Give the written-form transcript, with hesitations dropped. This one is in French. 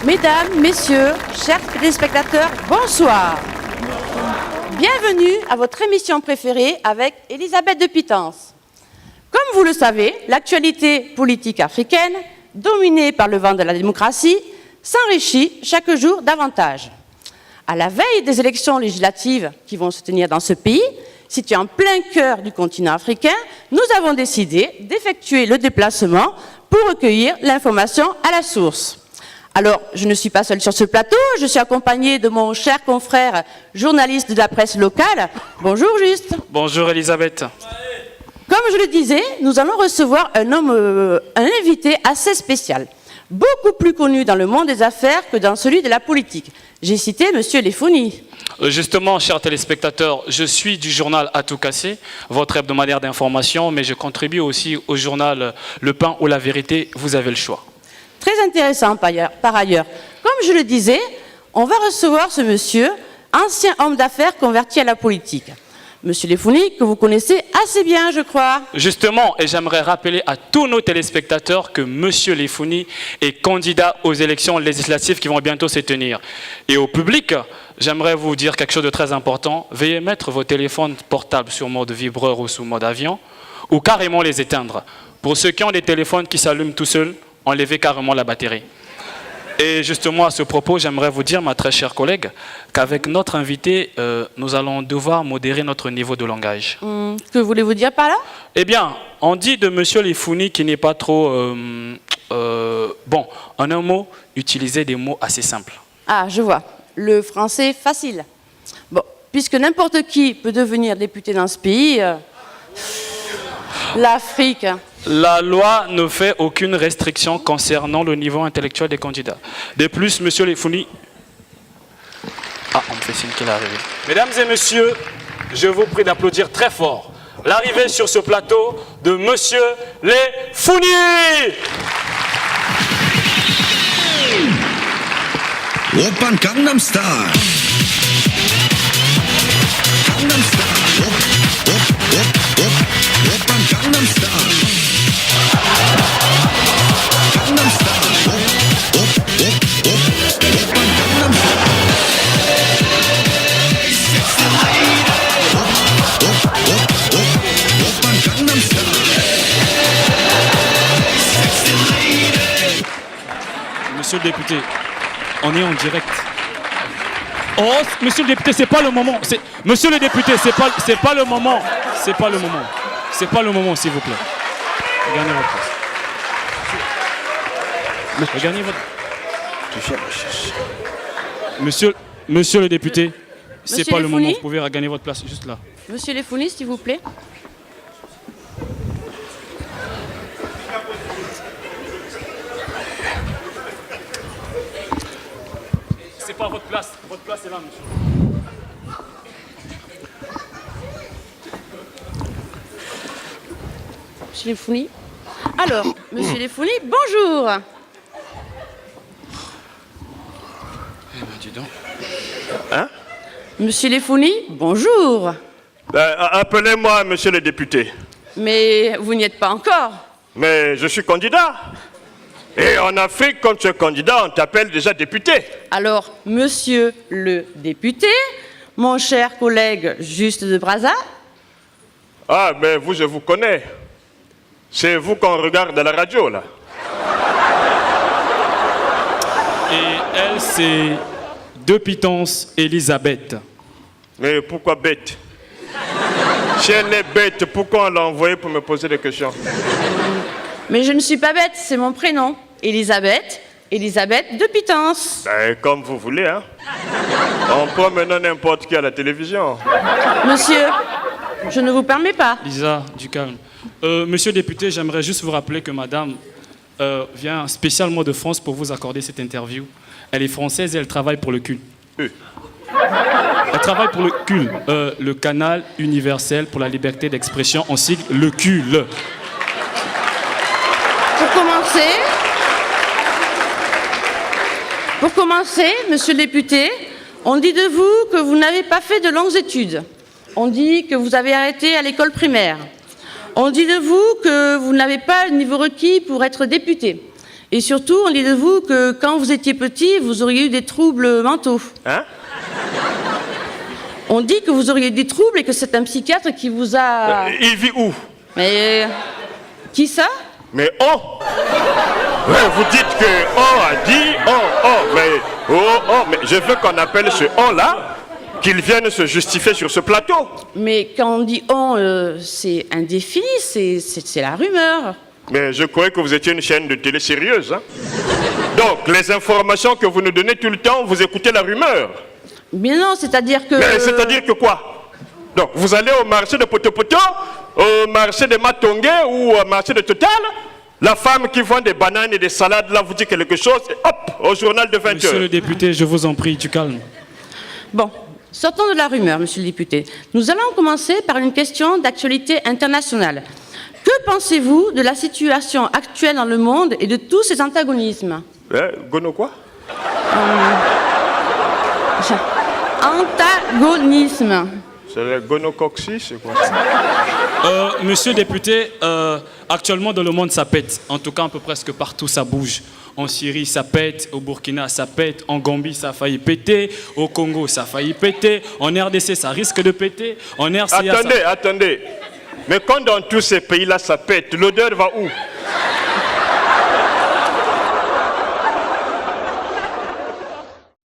Mesdames, Messieurs, chers téléspectateurs, bonsoir. Bienvenue à votre émission préférée avec Elisabeth de Pitance. Comme vous le savez, l'actualité politique africaine, dominée par le vent de la démocratie, s'enrichit chaque jour davantage. À la veille des élections législatives qui vont se tenir dans ce pays, situé en plein cœur du continent africain, nous avons décidé d'effectuer le déplacement pour recueillir l'information à la source. Alors, je ne suis pas seule sur ce plateau, je suis accompagnée de mon cher confrère journaliste de la presse locale. Bonjour Juste. Bonjour Elisabeth. Comme je le disais, nous allons recevoir un invité assez spécial, beaucoup plus connu dans le monde des affaires que dans celui de la politique. J'ai cité Monsieur Lefoni. Justement, chers téléspectateurs, je suis du journal À tout casser, votre hebdomadaire d'information, mais je contribue aussi au journal Le Pain ou la Vérité, vous avez le choix. Très intéressant par ailleurs. Comme je le disais, on va recevoir ce monsieur, ancien homme d'affaires converti à la politique. Monsieur Lefoni, que vous connaissez assez bien, je crois. Justement, et j'aimerais rappeler à tous nos téléspectateurs que Monsieur Lefoni est candidat aux élections législatives qui vont bientôt se tenir. Et au public, j'aimerais vous dire quelque chose de très important. Veuillez mettre vos téléphones portables sur mode vibreur ou sous mode avion, ou carrément les éteindre. Pour ceux qui ont des téléphones qui s'allument tout seuls, enlevez carrément la batterie. Et justement, à ce propos, j'aimerais vous dire, ma très chère collègue, qu'avec notre invité, nous allons devoir modérer notre niveau de langage. Que voulez-vous dire par là? Eh bien, on dit de Monsieur Lefoni qui n'est pas trop... bon, en un mot, utiliser des mots assez simples. Ah, je vois. Le français facile. Bon, puisque n'importe qui peut devenir député dans ce pays, l'Afrique... La loi ne fait aucune restriction concernant le niveau intellectuel des candidats. De plus, Monsieur Lefoni... Ah, on me fait signe qu'il est arrivé. Mesdames et messieurs, je vous prie d'applaudir très fort l'arrivée sur ce plateau de Monsieur Lefoni. Open Gangnam Style. Gangnam Style. Open Gangnam Style. Gangnam Style. Open Gangnam Style. Sexy lady. Open Gangnam Style. Sexy lady. Monsieur le député, on est en direct. Oh, monsieur le député, c'est pas le moment. Monsieur le député, c'est pas le moment. C'est pas le moment. C'est pas le moment, s'il vous plaît. Regagnez votre place. Regagnez votre... Monsieur le député, c'est pas le moment. Vous pouvez regagner votre place juste là. Monsieur Lefoni, s'il vous plaît. C'est pas votre place. Votre place est là, monsieur. Monsieur Lefoni. Alors, Monsieur Lefoni, bonjour. Eh ben, dis donc. Hein? Monsieur Lefoni, bonjour. Appelez-moi monsieur le député. Mais vous n'y êtes pas encore. Mais je suis candidat. Et en Afrique, quand tu es candidat, on t'appelle déjà député. Alors, monsieur le député, mon cher collègue Juste de Brazza. Ah, mais vous, je vous connais. C'est vous qu'on regarde à la radio, là. Et elle, c'est de Pitance, Elisabeth. Mais pourquoi bête? Si elle est bête, pourquoi on l'a envoyée pour me poser des questions? Mais je ne suis pas bête, c'est mon prénom. Elisabeth de Pitance. Ben, comme vous voulez, hein. On peut maintenant n'importe qui à la télévision. Monsieur, je ne vous permets pas. Lisa, du calme. Monsieur le député, j'aimerais juste vous rappeler que madame vient spécialement de France pour vous accorder cette interview. Elle est française et elle travaille pour le CUL. Elle travaille pour le CUL, le Canal Universel pour la Liberté d'Expression, en sigle le CUL. Pour commencer, monsieur le député, on dit de vous que vous n'avez pas fait de longues études. On dit que vous avez arrêté à l'école primaire. On dit de vous que vous n'avez pas le niveau requis pour être député. Et surtout, on dit de vous que quand vous étiez petit, vous auriez eu des troubles mentaux. Hein? On dit que vous auriez eu des troubles et que c'est un psychiatre qui vous a... Il vit où? Mais... qui ça? Mais on. Ouais, vous dites que on a dit mais je veux qu'on appelle ce on là, qu'il vienne se justifier sur ce plateau. Mais quand on dit on, c'est indéfini, c'est la rumeur. Mais je croyais que vous étiez une chaîne de télé sérieuse. Hein? Donc, les informations que vous nous donnez tout le temps, vous écoutez la rumeur. Mais non, c'est-à-dire que... Mais c'est-à-dire que quoi? Donc, vous allez au marché de Poto-Poto, au marché de Matongue ou au marché de Total, la femme qui vend des bananes et des salades, là, vous dit quelque chose, et hop, au journal de 20h. Monsieur le député, je vous en prie, tu calmes. Bon, sortons de la rumeur, monsieur le député. Nous allons commencer par une question d'actualité internationale. Que pensez-vous de la situation actuelle dans le monde et de tous ces antagonismes? Gono quoi? Antagonisme. C'est le gonocoxie, c'est quoi? Monsieur le député, actuellement dans le monde ça pète. En tout cas, un peu presque partout ça bouge. En Syrie ça pète, au Burkina ça pète, en Gambie ça a failli péter, au Congo ça a failli péter, en RDC ça risque de péter, en RCA... Attendez. Mais quand dans tous ces pays-là ça pète, l'odeur va où?